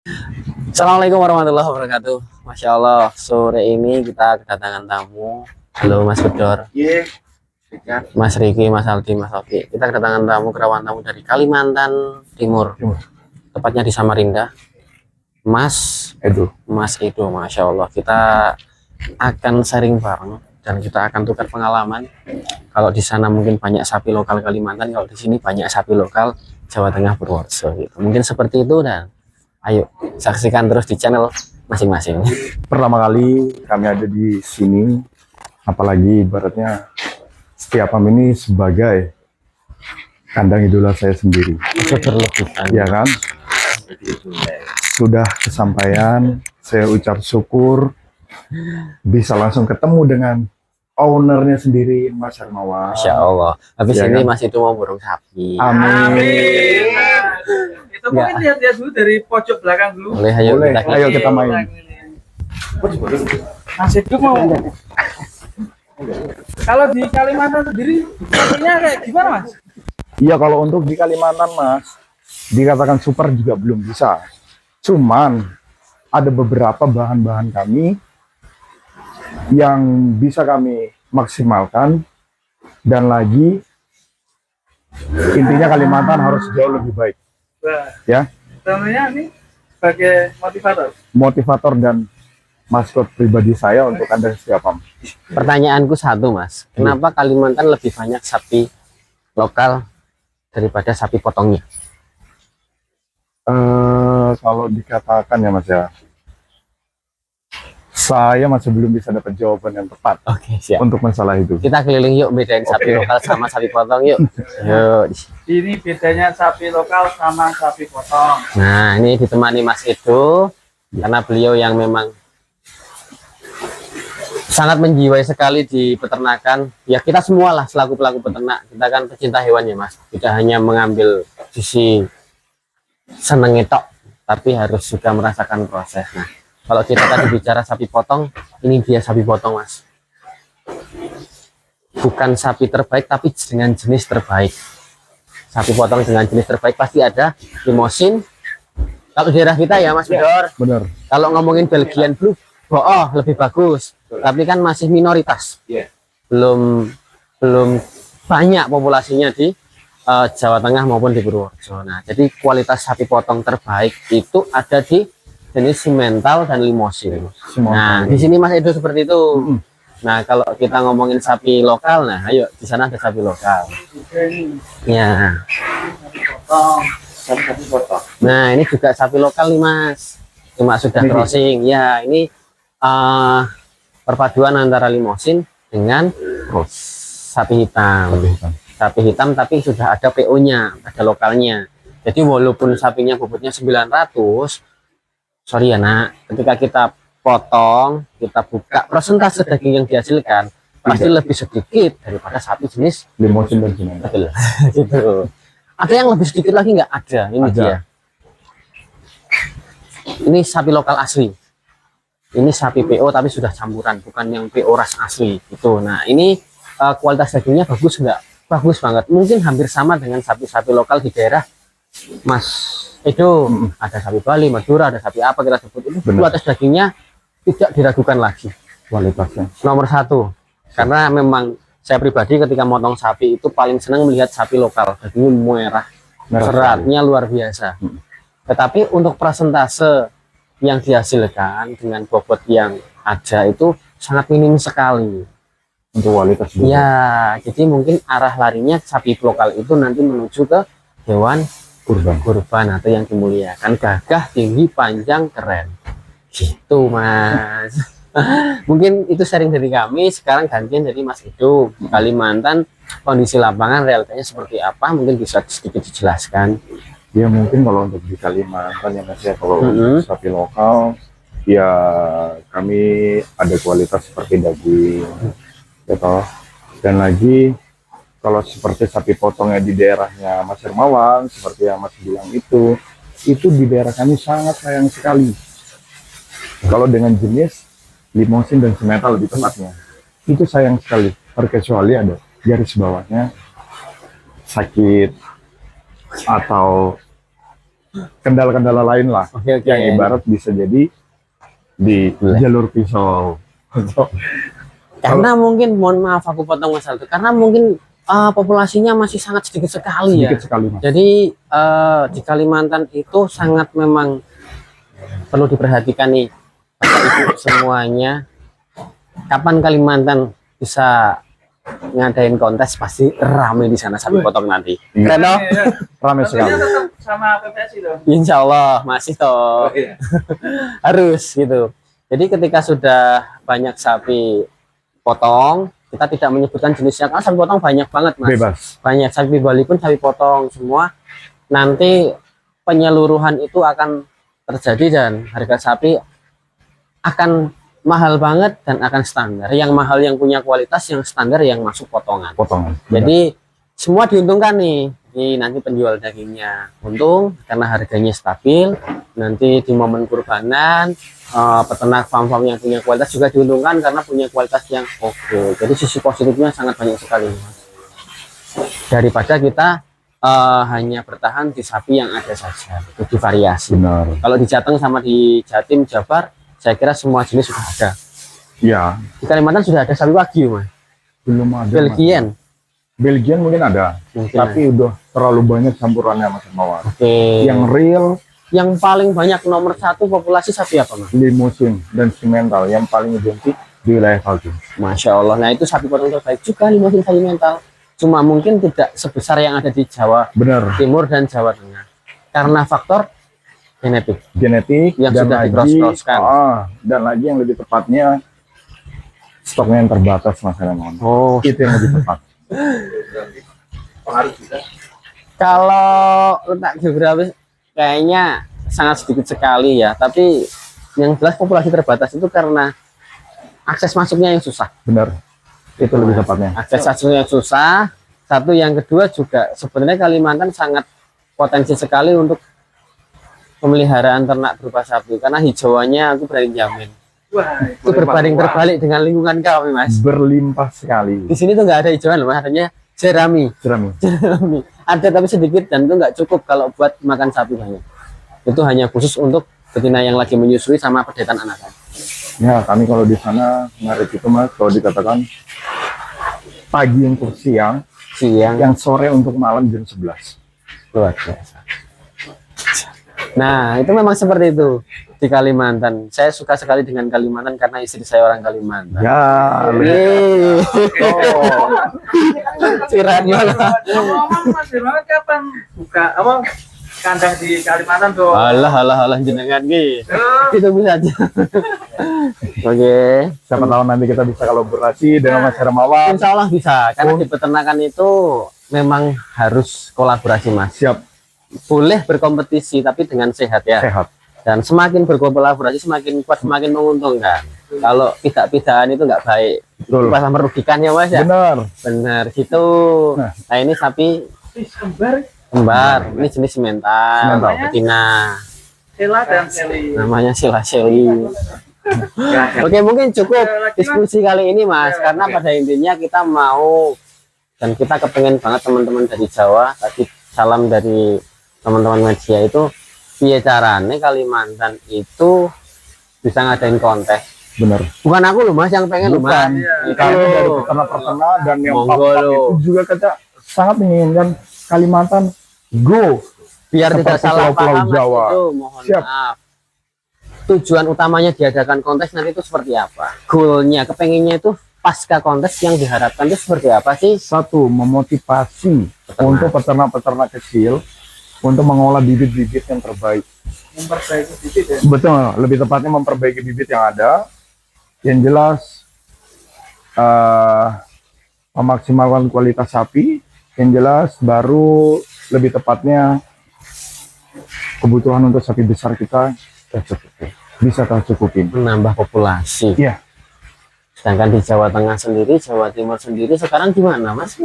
Assalamualaikum warahmatullahi wabarakatuh. Masya Allah, sore ini kita kedatangan tamu. Halo Mas Bedor, Iya, Mas Riki, Mas Aldi, Mas Oki. Kita kedatangan tamu, kerawan tamu dari Kalimantan Timur, tepatnya di Samarinda. Mas Edo, Masya Allah. Kita akan sharing bareng dan kita akan tukar pengalaman. Kalau di sana mungkin banyak sapi lokal Kalimantan, kalau di sini banyak sapi lokal Jawa Tengah Purworejo. Gitu. Mungkin seperti itu dan ayo saksikan terus di channel masing-masing. pertama kali kami ada di sini, apalagi ibaratnya Setiapam ini sebagai kandang idola saya sendiri. Berlebihan. Ya kan? Sudah kesampaian, saya ucap syukur bisa langsung ketemu dengan ownernya sendiri, Mas Hermawan. Masya Allah. Habis Ya ini kan? Mas itu mau burung sapi. Amin. Itu mungkin lihat-lihat dulu dari pojok belakang dulu. Boleh, ayo Boleh, kita ayo kita main. Mas itu mau. Kalau di Kalimantan sendiri, sapinya kayak gimana Mas? Iya, kalau untuk di Kalimantan, Mas, dikatakan super juga belum bisa. Cuman ada beberapa bahan-bahan kami yang bisa kami maksimalkan, dan lagi intinya Kalimantan harus jauh lebih baik. Wah, Ya, namanya ini sebagai motivator dan maskot pribadi saya untuk kandang Setiapam. Pertanyaanku satu, Mas. Kenapa Kalimantan lebih banyak sapi lokal daripada sapi potongnya? Kalau dikatakan ya, Mas, ya, saya masih belum bisa dapat jawaban yang tepat Oke, siap. untuk masalah itu. Kita keliling yuk, bedain sapi lokal sama sapi potong yuk. Yuk. Ini bedanya sapi lokal sama sapi potong. Nah, ini ditemani Mas Edo karena beliau yang memang sangat menjiwai sekali di peternakan. Ya kita semua lah selaku pelaku peternak, kita kan pecinta hewan ya Mas. Tidak hanya mengambil sisi seneng tok, tapi harus juga merasakan proses. Nah, kalau kita tadi bicara sapi potong, ini dia sapi potong Mas. Bukan sapi terbaik, tapi dengan jenis terbaik. Sapi potong dengan jenis terbaik pasti ada limosin. Kalau daerah kita ya Mas Bedor, Benar. kalau ngomongin Belgian Blue, oh lebih bagus. Tapi kan masih minoritas. Belum banyak populasinya di Jawa Tengah maupun di Purworejo. Nah, jadi kualitas sapi potong terbaik itu ada di jenis simental dan limosin. Nah, di sini Mas Edo seperti itu. Nah, kalau kita ngomongin sapi lokal, nah ayo di sana ada sapi lokal. Ya. Sapi potong. Nah, ini juga sapi lokal nih Mas. Cuma sudah crossing. Ya, ini perpaduan antara limosin dengan sapi hitam. Sapi hitam tapi sudah ada PO-nya, ada lokalnya. Jadi walaupun sapinya bobotnya 900, sorry ya nak, ketika kita potong, kita buka, persentase daging yang dihasilkan pasti lebih sedikit daripada sapi jenis Limosin dan simental. betul. Gitu. Ada yang lebih sedikit lagi nggak? Ada, ini Ada. dia. Ini sapi lokal asli. Ini sapi PO tapi sudah campuran, bukan yang PO ras asli. Gitu. Nah, ini kualitas dagingnya bagus nggak? Bagus banget. Mungkin hampir sama dengan sapi-sapi lokal di daerah Mas Edo. Ada sapi Bali, Madura, ada sapi apa kita sebut. Itu kualitas dagingnya tidak diragukan lagi. Kualitasnya. Nomor satu. Karena memang saya pribadi ketika motong sapi itu paling senang melihat sapi lokal. Dagingnya merah. Seratnya luar biasa. Tetapi untuk persentase yang dihasilkan dengan bobot yang ada itu sangat minim sekali. Untuk kualitas juga. Ya, jadi mungkin arah larinya sapi lokal itu nanti menuju ke hewan kurban atau yang dimuliakan, gagah, tinggi, panjang, keren. Gitu, Mas. Mungkin itu sharing dari kami. Sekarang gantian dari Mas Edo. Kalimantan, kondisi lapangan realitanya seperti apa? Mungkin bisa sedikit dijelaskan. Ya mungkin kalau untuk di Kalimantan ya Mas, ya, kalau untuk sapi lokal ya kami ada kualitas seperti daging, gitu. Dan lagi kalau seperti sapi potongnya di daerahnya Mas Hermawan seperti yang Mas bilang itu di daerah kami sangat sayang sekali. Kalau dengan jenis limosin dan simental lebih tepatnya, itu sayang sekali. Terkecuali ada garis bawahnya sakit atau kendala-kendala lain lah. Oke, oke. Yang ibarat bisa jadi di jalur pisau. Karena mungkin, mohon maaf aku potong Mas Aldo, karena mungkin populasinya masih sangat sedikit sekali Sedikit sekali, Mas. Jadi di Kalimantan itu sangat memang perlu diperhatikan nih Bapak Ibu semuanya. Kapan Kalimantan bisa ngadain kontes pasti rame di sana sapi potong nanti. Iya. Keren toh? Ramai sekali. Tentunya tetap sama PPSI dong. Insya Allah masih toh. Iya. Harus gitu. Jadi ketika sudah banyak sapi potong, kita tidak menyebutkan jenisnya karena sapi potong banyak banget Mas. Bebas. Banyak sapi Bali pun sapi potong semua. Nanti penyeluruhan itu akan terjadi dan harga sapi akan mahal banget dan akan standar. Yang mahal yang punya kualitas, yang standar yang masuk potongan. Potongan. Jadi semua diuntungkan nih. Ini nanti penjual dagingnya untung karena harganya stabil. Nanti di momen kurbanan peternak farm-farm yang punya kualitas juga diuntungkan karena punya kualitas yang oke. Jadi sisi positifnya sangat banyak sekali, Mas. Daripada kita hanya bertahan di sapi yang ada saja, itu divariasi. Benar. Kalau di Jateng sama di Jatim, Jabar, saya kira semua jenis sudah ada. Ya, Di Kalimantan sudah ada sapi wagyu, Mas. belum ada. Belgian. Mas. Belgian mungkin ada, Mungkin tapi udah terlalu banyak campurannya Mas Mawar. Oke. Yang real, Yang paling banyak nomor satu populasi sapi apa, Mas? limusin dan simental yang paling identik di wilayah Kaltim. Masya Allah. Nah itu sapi potong terbaik juga limusin Kalimantan. Cuma mungkin tidak sebesar yang ada di Jawa Benar. Timur dan Jawa Tengah. Karena faktor genetik. Genetik Yang dan sudah lagi, di-cross-crosskan. dan lagi yang lebih tepatnya stoknya yang terbatas Mas Hermawan. Oh. Itu yang lebih tepat. Pengaruh juga. Kalau letak geografis kayaknya sangat sedikit sekali ya. Tapi yang jelas populasi terbatas itu karena akses masuknya yang susah. Benar. Itu lebih tepatnya. Akses masuknya yang susah. Satu, yang kedua juga sebenarnya Kalimantan sangat potensi sekali untuk pemeliharaan ternak berupa sapi karena hijauannya aku berani jamin. Wah, Itu berbanding terbalik dengan lingkungan kami, Mas. Berlimpah sekali. Di sini tuh nggak ada hijauan loh, Mas. Adanya jerami. Jerami. Jerami. Ada tapi sedikit dan itu nggak cukup kalau buat makan sapi banyak. Itu hanya khusus untuk betina yang lagi menyusui sama pedetan anakan. Ya, kami kalau di sana ngarit itu Mas, kalau dikatakan pagi untuk siang, Siang yang sore untuk malam jam 11. luar biasa. Nah, itu memang seperti itu di Kalimantan. Saya suka sekali dengan Kalimantan karena istri saya orang Kalimantan. Ya, Cirahan malah. Ngomong Mas Hermawan kapan buka apa kandang di Kalimantan tuh? Alah jenengan ki. Itu bisa aja. Oke. siapa tahu nanti kita bisa kolaborasi dengan Mas Hermawan. Insya Allah bisa. Karena di peternakan itu memang harus kolaborasi, Mas. Siap, Boleh berkompetisi tapi dengan sehat ya. sehat. Dan semakin berkolaborasi semakin kuat, semakin menguntungkan. Kalau tidak-pidahan itu nggak baik. Betul. Malah merugikan ya, Mas ya. Benar. Benar gitu. Nah. Nah ini sapi Kembar, kembar. Ini jenis mental, Mental. betina. Sela dan Seli. Namanya Sila Seli. Oke, mungkin cukup diskusi kali ini, Mas. Karena pada intinya kita mau dan kita kepengen banget teman-teman dari Jawa. Tadi salam dari teman-teman media itu, piye carane Kalimantan itu bisa ngadain kontes. Benar. Bukan aku loh, Mas, yang pengen loh, Mas. Bukan. Itu Kami dari loh. peternak-peternak dan yang Monggo pap-pap loh. itu juga kita sangat menginginkan Kalimantan go. Biar tidak Seperti salah Pulau-Pulau paham, Mas, Jawa. itu mohon Siap. maaf. Tujuan utamanya diadakan kontes nanti itu seperti apa? Goalnya, kepengennya itu pasca kontes yang diharapkan itu seperti apa sih? Satu, memotivasi Peternak. untuk peternak-peternak kecil untuk mengolah bibit-bibit yang terbaik. Memperbaiki bibit ya. Betul, lebih tepatnya memperbaiki bibit yang ada. Yang jelas memaksimalkan kualitas sapi. Yang jelas baru lebih tepatnya kebutuhan untuk sapi besar kita bisa tercukupin. Menambah populasi. Iya. Sedangkan di Jawa Tengah sendiri, Jawa Timur sendiri sekarang gimana, Mas?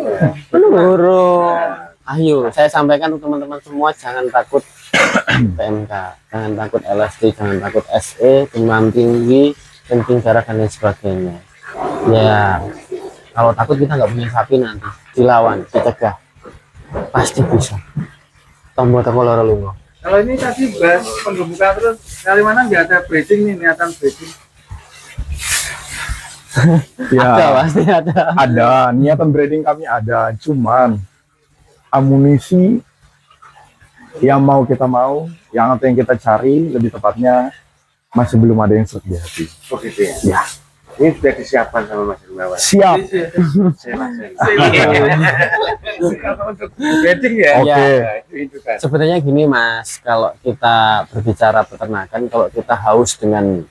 Menurun. Ayo, saya sampaikan untuk teman-teman semua, jangan takut PMK, jangan takut LSD, jangan takut SE, demam tinggi, kencing darah dan lain sebagainya. Ya, kalau takut kita nggak punya sapi nanti, dilawan, dicegah, pasti bisa. Tombol loro lungo. Kalau ini tadi bahas penggemukan terus Kalimantan nggak ada breeding nih, niatan breeding. Ada Ya, pasti ada. ada niatan breeding kami ada, cuman amunisi yang yang kita cari lebih tepatnya masih belum ada yang sedia hati. Oh gitu ya. Ya, Ini sudah disiapkan sama Mas Hermawan. siap. Saya Untuk breeding ya. Oke. Nah, itu kan. Sebenarnya gini Mas, kalau kita berbicara peternakan, kalau kita haus dengan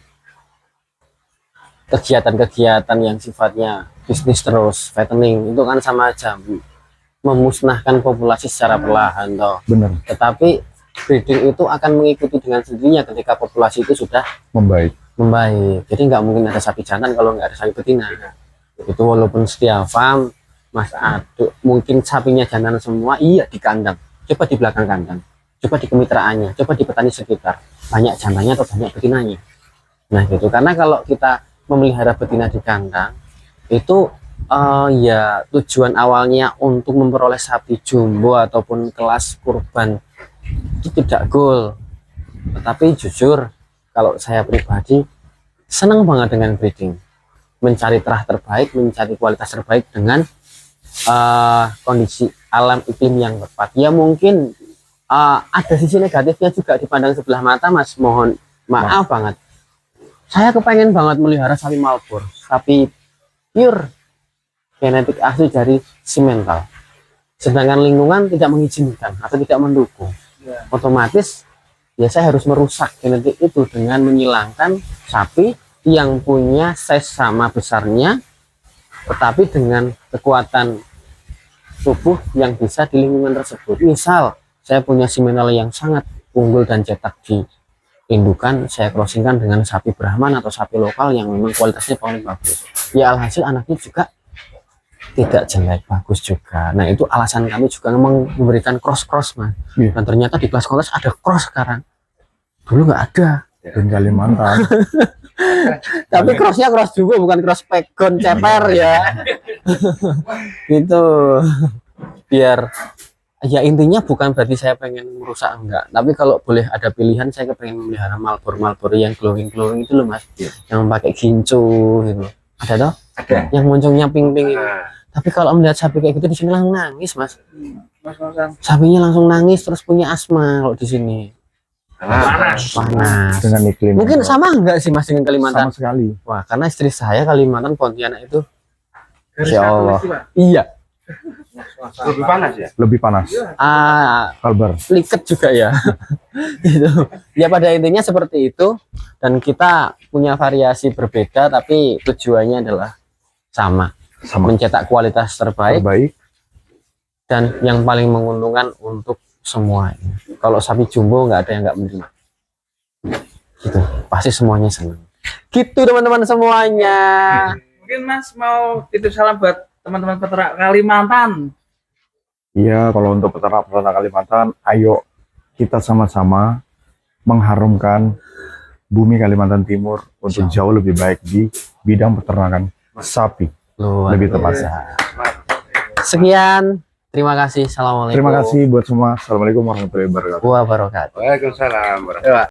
kegiatan-kegiatan yang sifatnya bisnis terus, fattening, itu kan sama aja memusnahkan populasi secara perlahan toh. Bener, Tetapi breeding itu akan mengikuti dengan sendirinya ketika populasi itu sudah membaik. membaik. Jadi nggak mungkin ada sapi jantan kalau nggak ada sapi betina. Itu walaupun setiap farm Mas Adu mungkin sapinya jantan semua, iya di kandang. Coba di belakang kandang, coba di kemitraannya, coba di petani sekitar, banyak jantannya atau banyak betinanya. Nah gitu, karena kalau kita memelihara betina di kandang itu ya tujuan awalnya untuk memperoleh sapi jumbo ataupun kelas kurban itu tidak goal. Tetapi jujur kalau saya pribadi senang banget dengan breeding, mencari terah terbaik, mencari kualitas terbaik dengan kondisi alam iklim yang tepat. Ya mungkin ada sisi negatifnya juga dipandang sebelah mata Mas, mohon maaf banget. Saya kepengen banget melihara sapi Malbor, sapi pure genetik asli dari simental, sedangkan lingkungan tidak mengizinkan atau tidak mendukung. Otomatis ya saya harus merusak genetik itu dengan menyilangkan sapi yang punya size sama besarnya tetapi dengan kekuatan tubuh yang bisa di lingkungan tersebut. Misal saya punya simental yang sangat unggul dan cetak di indukan, saya crossingkan dengan sapi Brahman atau sapi lokal yang memang kualitasnya paling bagus, ya alhasil anaknya juga tidak jelek, bagus juga. Nah itu alasan kami juga memang memberikan cross Mas. Iya. Dan ternyata di kelas kontes ada cross sekarang, dulu nggak ada. Dan Kalimantan. Tapi crossnya cross juga, bukan cross pegon ceper ya. Gitu. Biar ya intinya bukan berarti saya pengen merusak, enggak. Tapi kalau boleh ada pilihan, saya pengen memelihara Malbor yang glowing itu loh Mas. Yang pakai gincu gitu. Ada toh? Ada. Yang moncongnya pink-pink itu. Nah, Tapi kalau melihat sapi kayak gitu di sini langsung nangis Mas. Mas. Sapinya langsung nangis terus punya asma kalau di sini. Panas. Panas. Dengan iklim. Mungkin yang sama enggak sih Mas dengan Kalimantan? sama sekali. Wah, karena istri saya Kalimantan Pontianak itu, Garis Insya Allah. kalkulasi, Pak. iya, lebih panas ya. Lebih panas. Kalbar. liket juga ya. Gitu. Ya pada intinya seperti itu, dan kita punya variasi berbeda tapi tujuannya adalah sama, mencetak kualitas terbaik Terbaik. dan yang paling menguntungkan untuk semua. Kalau sapi jumbo nggak ada yang nggak menerima. Gitu. Pasti semuanya senang. Gitu teman-teman semuanya. Mungkin Mas mau titip salam buat teman-teman peternak Kalimantan. Iya, kalau untuk peternak-peternak Kalimantan, ayo kita sama-sama mengharumkan bumi Kalimantan Timur untuk jauh lebih baik di bidang peternakan sapi. Luar Lebih tepat. biasa. Sekian, terima kasih. Assalamualaikum Terima kasih buat semua. Assalamualaikum warahmatullahi wabarakatuh. wabarakatuh. Waalaikumsalam warahmatullahi wabarakatuh.